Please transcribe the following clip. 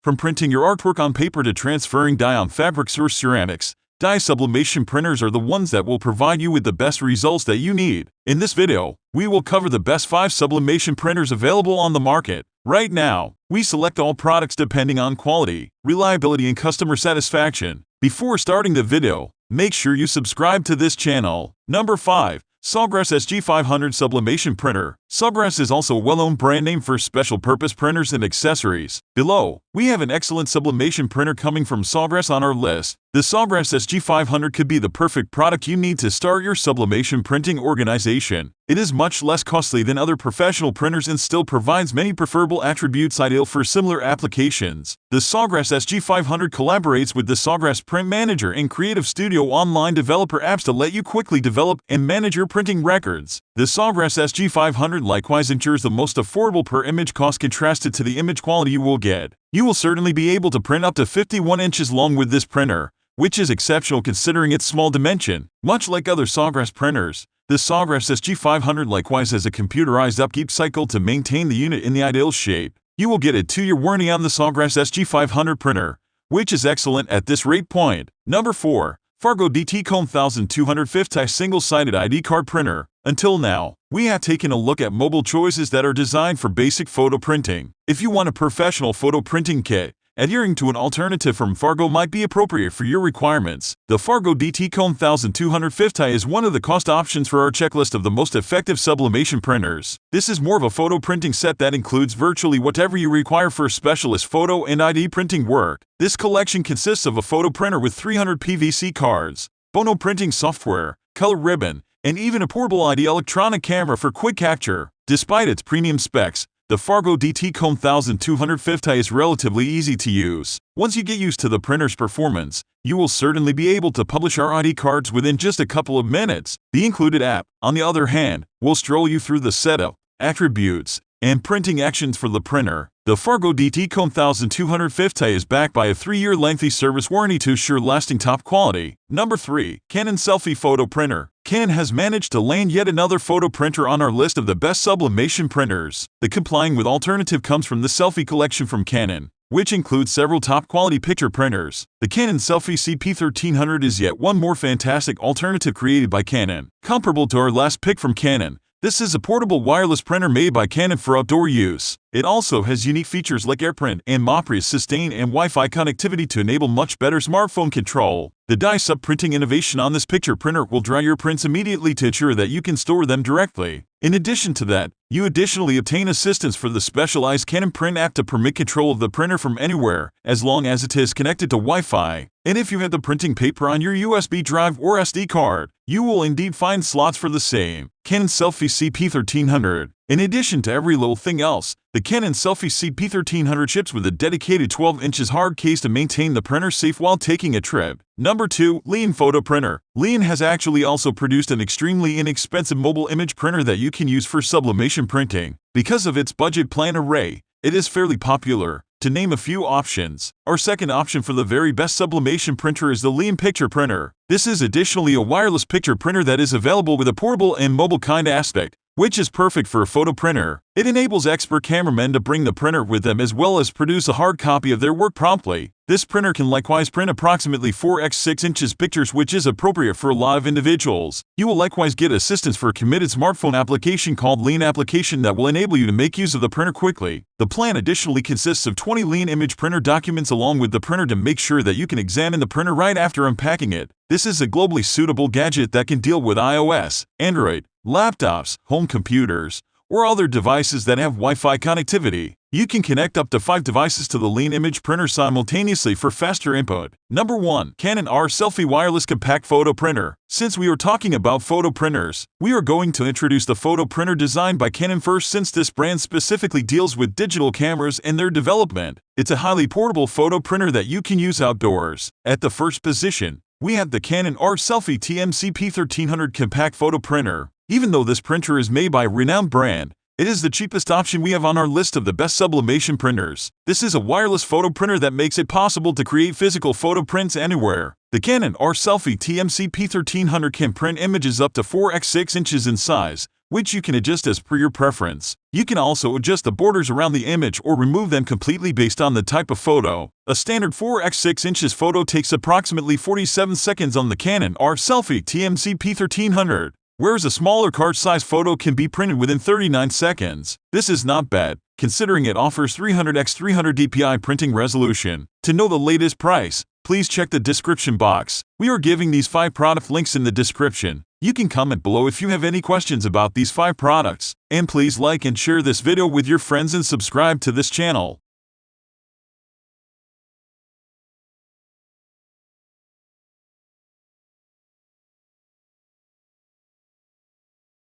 From printing your artwork on paper to transferring dye on fabrics or ceramics, dye sublimation printers are the ones that will provide you with the best results that you need. In this video, we will cover the best 5 sublimation printers available on the market. Right now, we select all products depending on quality, reliability, and customer satisfaction. Before starting the video, make sure you subscribe to this channel. Number 5. Sawgrass SG500 Sublimation Printer. Sawgrass is also a well-known brand name for special-purpose printers and accessories. Below, we have an excellent sublimation printer coming from Sawgrass on our list. The Sawgrass SG500 could be the perfect product you need to start your sublimation printing organization. It is much less costly than other professional printers and still provides many preferable attributes ideal for similar applications. The Sawgrass SG500 collaborates with the Sawgrass Print Manager and Creative Studio online developer apps to let you quickly develop and manage your printing records. The Sawgrass SG500 likewise ensures the most affordable per image cost contrasted to the image quality you will get. You will certainly be able to print up to 51 inches long with this printer, which is exceptional considering its small dimension. Much like other Sawgrass printers, the Sawgrass SG500 likewise has a computerized upkeep cycle to maintain the unit in the ideal shape. You will get a 2-year warranty on the Sawgrass SG500 printer, which is excellent at this rate point. Number 4. Fargo DT100025 Single-Sided ID Card Printer. Until now, we have taken a look at mobile choices that are designed for basic photo printing. If you want a professional photo printing kit, adhering to an alternative from Fargo might be appropriate for your requirements. The Fargo DT100025 is one of the cost options for our checklist of the most effective sublimation printers. This is more of a photo printing set that includes virtually whatever you require for specialist photo and ID printing work. This collection consists of a photo printer with 300 PVC cards, Bono printing software, color ribbon, and even a portable ID electronic camera for quick capture. Despite its premium specs, the Fargo DT100025 is relatively easy to use. Once you get used to the printer's performance, you will certainly be able to publish our ID cards within just a couple of minutes. The included app, on the other hand, will stroll you through the setup, attributes, and printing actions for the printer. The Fargo DT100025 is backed by a 3-year lengthy service warranty to assure lasting top quality. Number 3. Canon Selfie Photo Printer. Canon has managed to land yet another photo printer on our list of the best sublimation printers. The complying with alternative comes from the Selfie collection from Canon, which includes several top-quality picture printers. The Canon Selfie CP1300 is yet one more fantastic alternative created by Canon. Comparable to our last pick from Canon, this is a portable wireless printer made by Canon for outdoor use. It also has unique features like AirPrint and MOPRI sustain and Wi-Fi connectivity to enable much better smartphone control. The dye sub-printing innovation on this picture printer will dry your prints immediately to ensure that you can store them directly. In addition to that, you additionally obtain assistance for the specialized Canon Print app to permit control of the printer from anywhere, as long as it is connected to Wi-Fi. And if you have the printing paper on your USB drive or SD card, you will indeed find slots for the same. Canon Selfie CP1300. In addition to every little thing else, the Canon Selfie CP1300 ships with a dedicated 12 inches hard case to maintain the printer safe while taking a trip. Number 2. Lean Photo Printer. Lean has actually also produced an extremely inexpensive mobile image printer that you can use for sublimation printing. Because of its budget plan array, it is fairly popular. To name a few options, our second option for the very best sublimation printer is the Lean Picture Printer. This is additionally a wireless picture printer that is available with a portable and mobile kind aspect, which is perfect for a photo printer. It enables expert cameramen to bring the printer with them as well as produce a hard copy of their work promptly. This printer can likewise print approximately 4x6 inches pictures, which is appropriate for a lot of individuals. You will likewise get assistance for a committed smartphone application called Lean Application that will enable you to make use of the printer quickly. The plan additionally consists of 20 Lean image printer documents along with the printer to make sure that you can examine the printer right after unpacking it. This is a globally suitable gadget that can deal with iOS, Android, laptops, home computers, or other devices that have Wi-Fi connectivity. You can connect up to 5 devices to the Lean image printer simultaneously for faster input. Number 1. Canon R Selfie Wireless Compact Photo Printer. Since we are talking about photo printers, we are going to introduce the photo printer designed by Canon first, since this brand specifically deals with digital cameras and their development. It's a highly portable photo printer that you can use outdoors. At the first position, we have the Canon R Selfie TMCP1300 Compact Photo Printer. Even though this printer is made by a renowned brand, it is the cheapest option we have on our list of the best sublimation printers. This is a wireless photo printer that makes it possible to create physical photo prints anywhere. The Canon R Selfie TMCP1300 can print images up to 4x6 inches in size, which you can adjust as per your preference. You can also adjust the borders around the image or remove them completely based on the type of photo. A standard 4x6 inches photo takes approximately 47 seconds on the Canon R Selfie P1300, whereas a smaller card-size photo can be printed within 39 seconds. This is not bad, considering it offers 300x300 dpi printing resolution. To know the latest price, please check the description box. We are giving these 5 product links in the description. You can comment below if you have any questions about these 5 products. And please like and share this video with your friends and subscribe to this channel.